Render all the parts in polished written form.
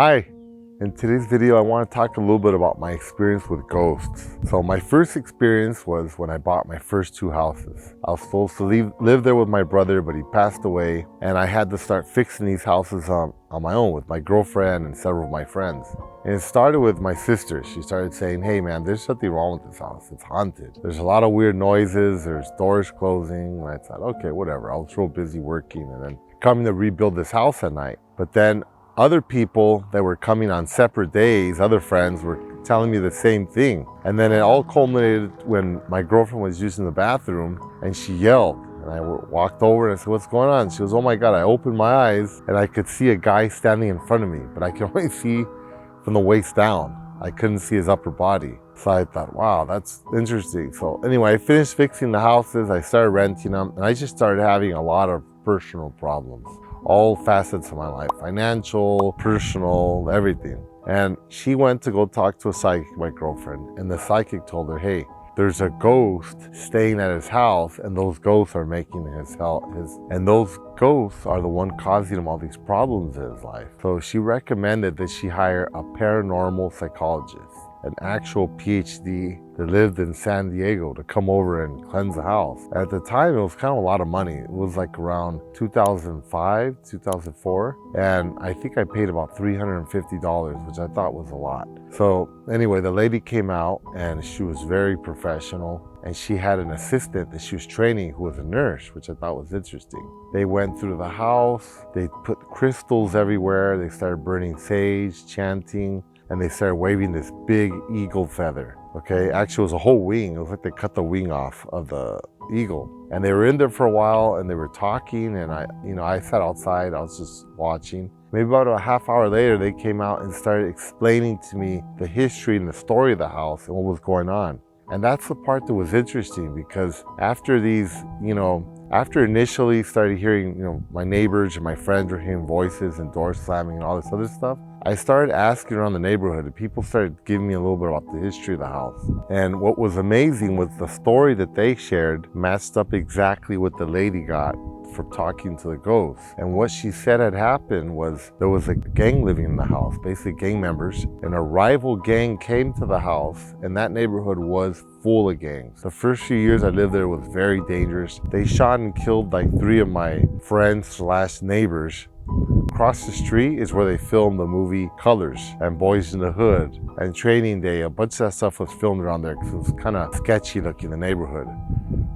Hi, in today's video I want to talk a little bit about my experience with ghosts. So my first experience was when I bought my first two houses. I was supposed to live there with my brother, but he passed away, and I had to start fixing these houses on my own with my girlfriend and several of my friends. And it started with my sister. She started saying, hey man, there's something wrong with this house. It's haunted. There's a lot of weird noises. There's doors closing. And I thought, okay, whatever. I was real busy working and then coming to rebuild this house at night. But then other people that were coming on separate days, other friends, were telling me the same thing. And then it all culminated when my girlfriend was using the bathroom and she yelled. And I walked over and I said, what's going on? She goes, oh my God, I opened my eyes and I could see a guy standing in front of me, but I could only see from the waist down. I couldn't see his upper body. So I thought, wow, that's interesting. So anyway, I finished fixing the houses. I started renting them and I just started having a lot of personal problems. All facets of my life, financial, personal, everything. And she went to go talk to a psychic, my girlfriend, and the psychic told her, hey, there's a ghost staying at his house and those ghosts are making and those ghosts are the one causing him all these problems in his life. So she recommended that she hire a paranormal psychologist, an actual PhD that lived in San Diego, to come over and cleanse the house. At the time, it was kind of a lot of money. It was like around 2005, 2004. And I think I paid about $350, which I thought was a lot. So anyway, the lady came out and she was very professional. And she had an assistant that she was training who was a nurse, which I thought was interesting. They went through the house. They put crystals everywhere. They started burning sage, chanting, and they started waving this big eagle feather. Okay, actually it was a whole wing. It was like they cut the wing off of the eagle. And they were in there for a while and they were talking, and I sat outside, I was just watching. Maybe about a half hour later, they came out and started explaining to me the history and the story of the house and what was going on. And that's the part that was interesting, because after these, after initially started hearing, my neighbors and my friends were hearing voices and doors slamming and all this other stuff, I started asking around the neighborhood, and people started giving me a little bit about the history of the house. And what was amazing was the story that they shared matched up exactly what the lady got from talking to the ghost. And what she said had happened was there was a gang living in the house, basically gang members, and a rival gang came to the house, and that neighborhood was full of gangs. The first few years I lived there was very dangerous. They shot and killed like 3 of my friends / neighbors. Across the street is where they filmed the movie Colors and Boys in the Hood and Training Day. A bunch of that stuff was filmed around there because it was kind of sketchy looking, the neighborhood.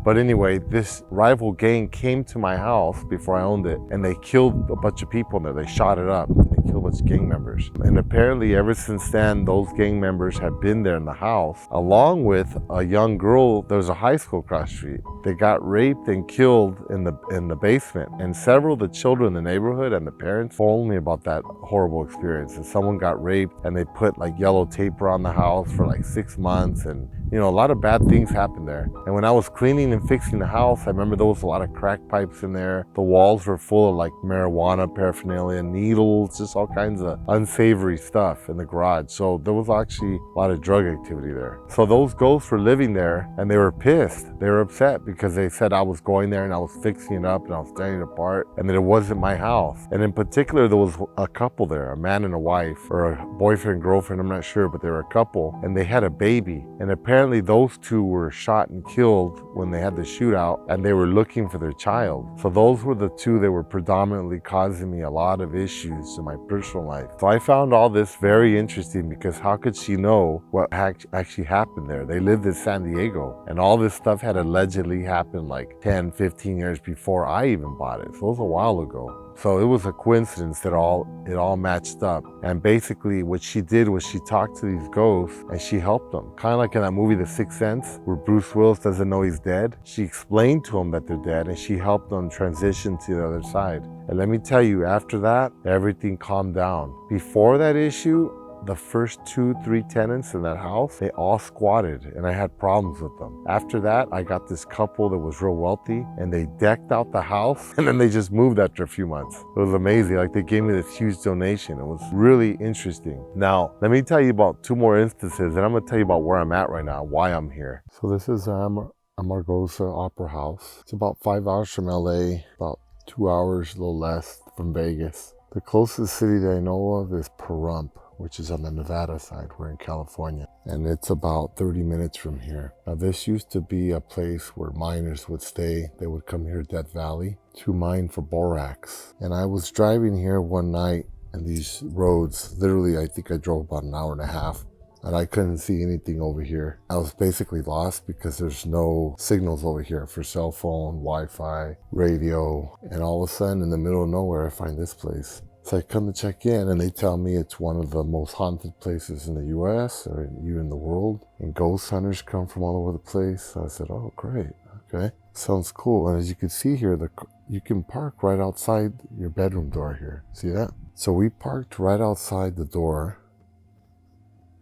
But anyway, this rival gang came to my house before I owned it, and they killed a bunch of people in there. They shot it up. They killed a bunch of gang members. And apparently ever since then, those gang members have been there in the house, along with a young girl. There was a high school across the street. They got raped and killed in the basement. And several of the children in the neighborhood and the parents told me about that horrible experience. And someone got raped and they put like yellow tape around the house for like 6 months. And a lot of bad things happened there. And when I was cleaning and fixing the house, I remember there was a lot of crack pipes in there. The walls were full of like marijuana paraphernalia, needles, just all kinds of unsavory stuff in the garage. So there was actually a lot of drug activity there. So those ghosts were living there and they were pissed. They were upset because they said I was going there and I was fixing it up and I was tearing it apart and that it wasn't my house. And in particular, there was a couple there, a man and a wife, or a boyfriend and girlfriend, I'm not sure, but they were a couple, and they had a baby. And apparently those two were shot and killed when they had the shootout, and they were looking for their child. So those were the two that were predominantly causing me a lot of issues in my personal life. So I found all this very interesting, because how could she know what actually happened there? They lived in San Diego, and all this stuff had allegedly happened like 10, 15 years before I even bought it. So it was a while ago. So it was a coincidence that it all matched up. And basically what she did was she talked to these ghosts and she helped them. Kind of like in that movie, The Sixth Sense, where Bruce Willis doesn't know he's dead. She explained to them that they're dead and she helped them transition to the other side. And let me tell you, after that, everything calmed down. Before that issue, the first 2-3 tenants in that house, they all squatted and I had problems with them. After that, I got this couple that was real wealthy and they decked out the house and then they just moved after a few months. It was amazing. Like, they gave me this huge donation. It was really interesting. Now, let me tell you about 2 more instances, and I'm gonna tell you about where I'm at right now, why I'm here. So this is Amargosa Opera House. It's about 5 hours from LA, about 2 hours, a little less, from Vegas. The closest city that I know of is Pahrump, which is on the Nevada side. We're in California, and it's about 30 minutes from here. Now, this used to be a place where miners would stay. They would come here, Death Valley, to mine for borax. And I was driving here one night, and these roads, literally, I think I drove about an hour and a half, and I couldn't see anything over here. I was basically lost because there's no signals over here for cell phone, Wi-Fi, radio, and all of a sudden in the middle of nowhere, I find this place. So I come to check in, and they tell me it's one of the most haunted places in the U.S. or even the world, and ghost hunters come from all over the place. So I said, oh, great, okay, sounds cool. And as you can see here, you can park right outside your bedroom door here. See that? So we parked right outside the door,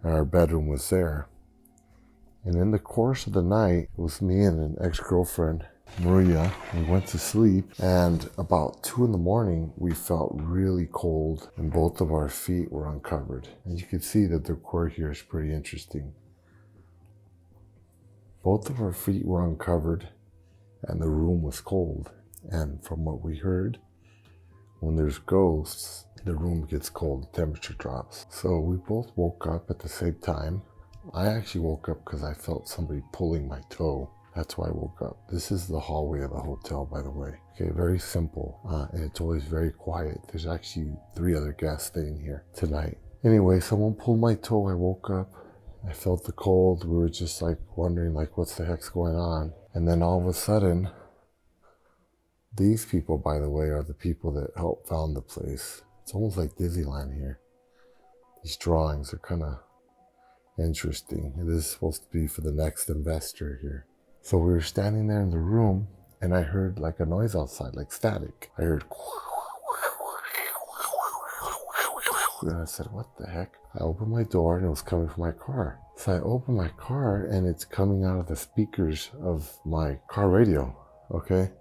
and our bedroom was there. And in the course of the night, it was me and an ex-girlfriend, Maria. We went to sleep, and about 2 in the morning, we felt really cold, and both of our feet were uncovered. And you can see the decor here is pretty interesting. Both of our feet were uncovered, and the room was cold. And from what we heard, when there's ghosts, the room gets cold, the temperature drops. So we both woke up at the same time. I actually woke up because I felt somebody pulling my toe. That's why I woke up. This is the hallway of the hotel, by the way. Okay, very simple. And it's always very quiet. There's actually 3 other guests staying here tonight. Anyway, someone pulled my toe. I woke up. I felt the cold. We were just like wondering like what's the heck's going on. And then all of a sudden, these people, by the way, are the people that helped found the place. It's almost like Disneyland here. These drawings are kind of interesting. It is supposed to be for the next investor here. So we were standing there in the room, and I heard like a noise outside, like static. I heard, and I said, what the heck? I opened my door, and it was coming from my car. So I opened my car, and it's coming out of the speakers of my car radio, okay?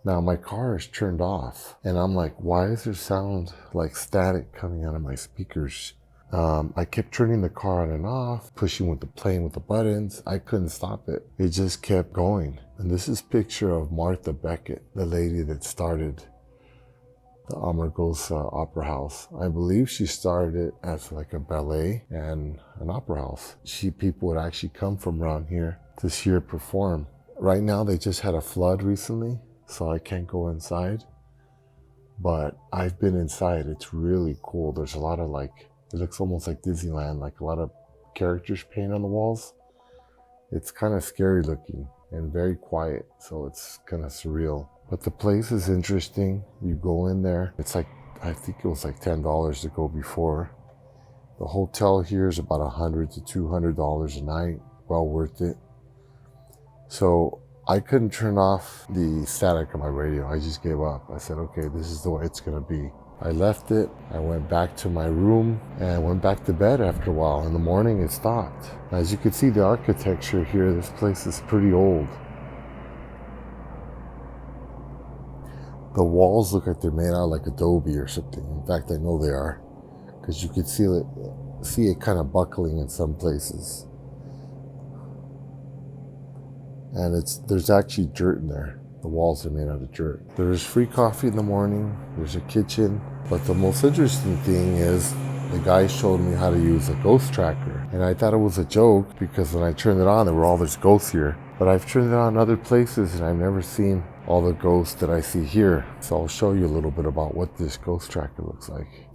Now my car is turned off, and I'm like, why is there sound like static coming out of my speakers? I kept turning the car on and off, playing with the buttons. I couldn't stop it. It just kept going. And this is a picture of Martha Beckett, the lady that started the Amargosa Opera House. I believe she started it as like a ballet and an opera house. People would actually come from around here to see her perform. Right now, they just had a flood recently, so I can't go inside. But I've been inside. It's really cool. There's a lot of it looks almost like Disneyland, like a lot of characters painted on the walls. It's kind of scary looking and very quiet, so it's kind of surreal. But the place is interesting. You go in there, it's like, I think it was like $10 to go before. The hotel here is about $100 to $200 a night, well worth it. So I couldn't turn off the static on my radio. I just gave up. I said, okay, this is the way it's gonna be. I left it, I went back to my room, and I went back to bed after a while. In the morning, it stopped. As you can see, the architecture here, this place is pretty old. The walls look like they're made out of like adobe or something. In fact, I know they are, because you could see it kind of buckling in some places. And there's actually dirt in there. The walls are made out of dirt. There's free coffee in the morning. There's a kitchen. But the most interesting thing is the guy showed me how to use a ghost tracker. And I thought it was a joke because when I turned it on, there were all these ghosts here. But I've turned it on other places and I've never seen all the ghosts that I see here. So I'll show you a little bit about what this ghost tracker looks like.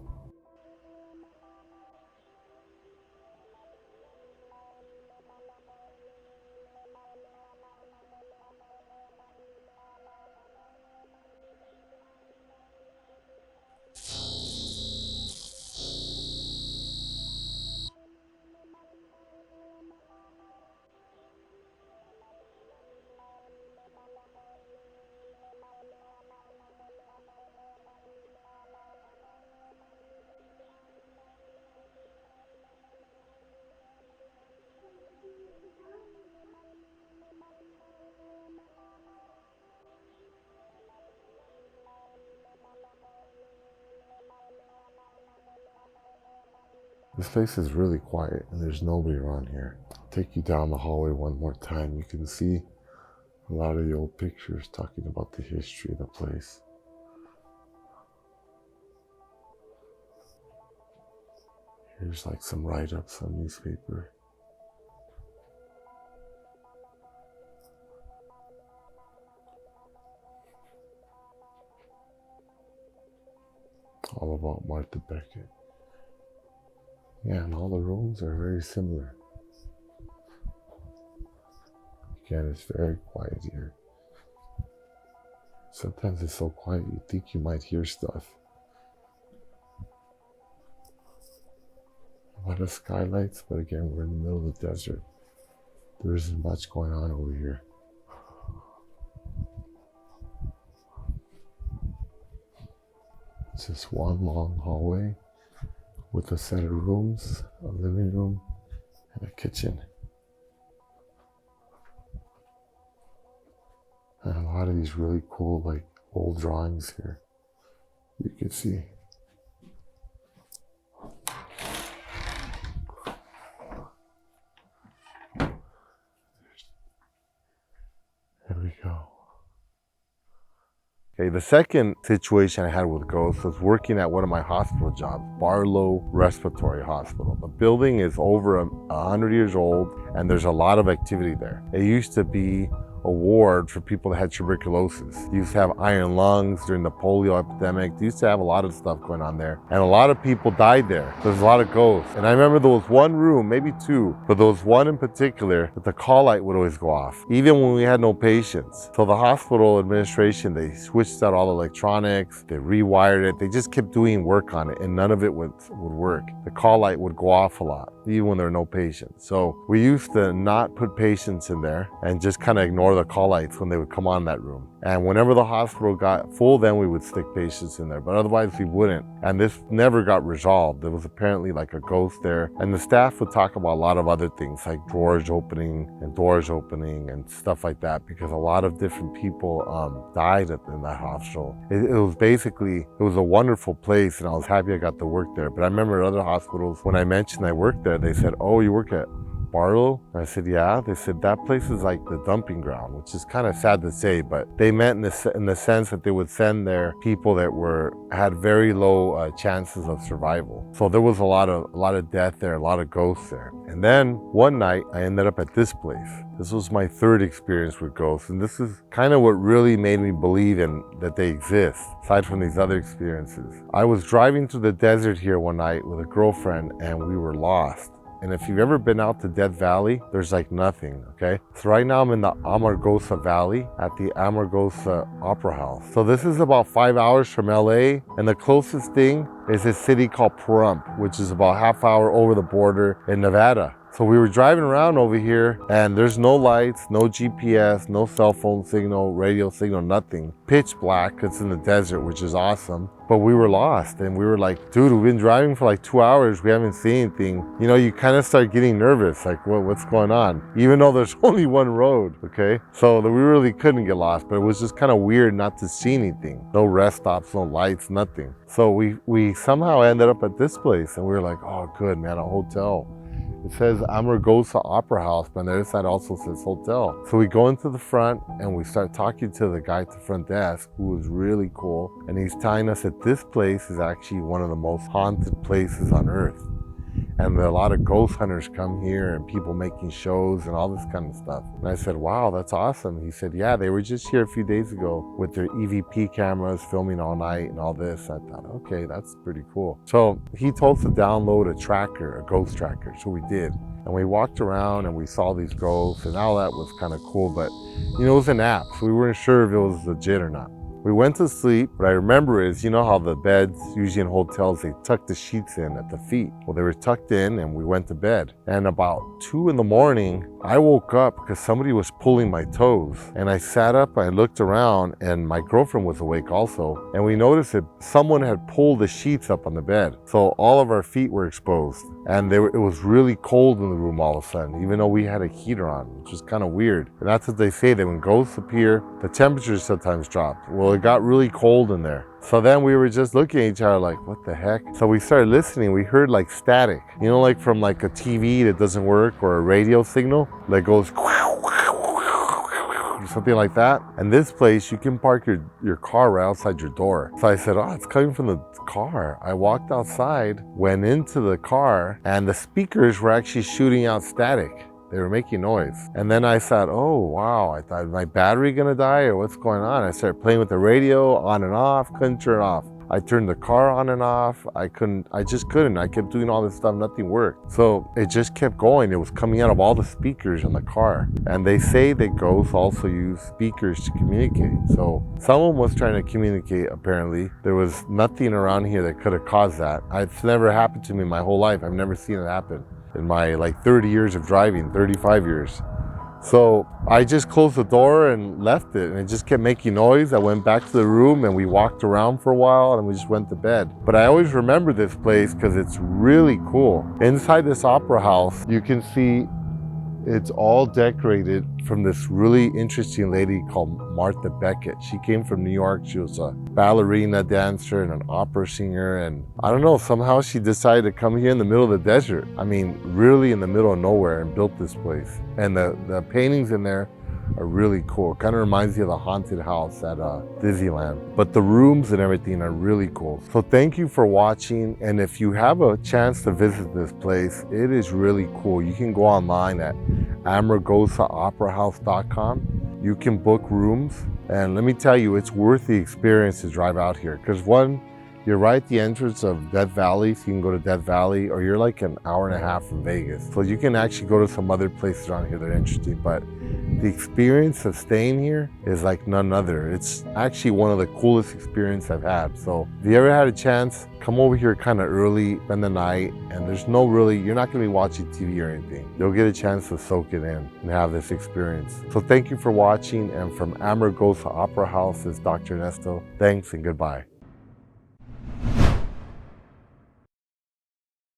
This place is really quiet and there's nobody around here. I'll take you down the hallway one more time. You can see a lot of the old pictures talking about the history of the place. Here's like some write-ups on newspaper. All about Martha Beckett. Yeah, and all the rooms are very similar. Again, it's very quiet here. Sometimes it's so quiet you think you might hear stuff. A lot of skylights, but again, we're in the middle of the desert. There isn't much going on over here. It's just one long hallway with a set of rooms, a living room, and a kitchen. And a lot of these really cool, like, old drawings here you can see. There we go. Okay, the second situation I had with ghosts was working at one of my hospital jobs, Barlow Respiratory Hospital. The building is over 100 years old, and there's a lot of activity there. It used to be a ward for people that had tuberculosis. They used to have iron lungs during the polio epidemic. They used to have a lot of stuff going on there. And a lot of people died there. There's a lot of ghosts. And I remember there was one room, maybe two, but there was one in particular that the call light would always go off, even when we had no patients. So the hospital administration, they switched out all the electronics, they rewired it, they just kept doing work on it, and none of it would work. The call light would go off a lot, even when there were no patients. So we used to not put patients in there and just kind of ignore the call lights when they would come on that room. And whenever the hospital got full, then we would stick patients in there, but otherwise we wouldn't. And this never got resolved. There was apparently like a ghost there, and the staff would talk about a lot of other things like drawers opening and doors opening and stuff like that, because a lot of different people died in that hospital. It was a wonderful place, and I was happy I got to work there. But I remember at other hospitals, when I mentioned I worked there, they said, "Oh, you work at Barlow?" And I said, "Yeah." They said, "That place is like the dumping ground," which is kind of sad to say, but they meant in the sense that they would send their people that had very low chances of survival. So there was a lot of death there, a lot of ghosts there. And then one night I ended up at this place. This was my third experience with ghosts, and this is kind of what really made me believe in that they exist, aside from these other experiences. I was driving through the desert here one night with a girlfriend, and we were lost. And if you've ever been out to Death Valley, there's like nothing, okay? So right now I'm in the Amargosa Valley at the Amargosa Opera House. So this is about 5 hours from LA, and the closest thing is a city called Pahrump, which is about half hour over the border in Nevada. So we were driving around over here, and there's no lights, no GPS, no cell phone signal, radio signal, nothing. Pitch black, it's in the desert, which is awesome. But we were lost, and we were like, dude, we've been driving for like 2 hours, we haven't seen anything. You know, you kind of start getting nervous, like what's going on? Even though there's only one road, okay? So we really couldn't get lost, but it was just kind of weird not to see anything. No rest stops, no lights, nothing. So we somehow ended up at this place, and we were like, oh good, man, a hotel. It says Amargosa Opera House, but on the other side also says hotel. So we go into the front and we start talking to the guy at the front desk, who was really cool. And he's telling us that this place is actually one of the most haunted places on earth. And a lot of ghost hunters come here, and people making shows and all this kind of stuff. And I said, wow, that's awesome. He said, yeah, they were just here a few days ago with their EVP cameras filming all night and all this. I thought, okay, that's pretty cool. So he told us to download a tracker, a ghost tracker. So we did. And we walked around and we saw these ghosts, and all that was kind of cool. But, you know, it was an app, so we weren't sure if it was legit or not. We went to sleep. What I remember is, you know how the beds, usually in hotels, they tuck the sheets in at the feet. Well, they were tucked in, and we went to bed. And about 2 in the morning, I woke up because somebody was pulling my toes. And I sat up, I looked around, and my girlfriend was awake also. And we noticed that someone had pulled the sheets up on the bed. So all of our feet were exposed. And it was really cold in the room all of a sudden, even though we had a heater on, which was kind of weird. And that's what they say, that when ghosts appear, the temperatures sometimes drop. Well, it got really cold in there. So then we were just looking at each other like, what the heck? So we started listening. We heard like static, you know, like from like a TV that doesn't work, or a radio signal that goes, something like that. And this place, you can park your car right outside your door. So I said, oh, it's coming from the car. I walked outside, went into the car, and the speakers were actually shooting out static. They were making noise. And then I thought, oh, wow, I thought, my battery gonna die or what's going on? I started playing with the radio on and off, couldn't turn it off. I turned the car on and off. I just couldn't. I kept doing all this stuff, nothing worked. So it just kept going. It was coming out of all the speakers in the car. And they say that ghosts also use speakers to communicate. So someone was trying to communicate, apparently. There was nothing around here that could have caused that. It's never happened to me my whole life. I've never seen it happen in my 30 years of driving, 35 years. So I just closed the door and left it, and it just kept making noise. I went back to the room and we walked around for a while and we just went to bed. But I always remember this place because it's really cool. Inside this opera house, you can see it's all decorated from this really interesting lady called Martha Beckett. She came from New York. She was a ballerina dancer and an opera singer. And I don't know, somehow she decided to come here in the middle of the desert. I mean, really in the middle of nowhere, and built this place. And the paintings in there are really cool. It kind of reminds you of the haunted house at Disneyland. But the rooms and everything are really cool. So thank you for watching. And if you have a chance to visit this place, it is really cool. You can go online at AmaragosaOperaHouse.com. You can book rooms. And let me tell you, it's worth the experience to drive out here. Because one, you're right at the entrance of Death Valley, so you can go to Death Valley, or you're like an hour and a half from Vegas. So you can actually go to some other places around here that are interesting, but the experience of staying here is like none other. It's actually one of the coolest experiences I've had. So if you ever had a chance, come over here kind of early, spend the night, and you're not gonna be watching TV or anything. You'll get a chance to soak it in and have this experience. So thank you for watching, and from Amargosa Opera House is Dr. Ernesto. Thanks and goodbye.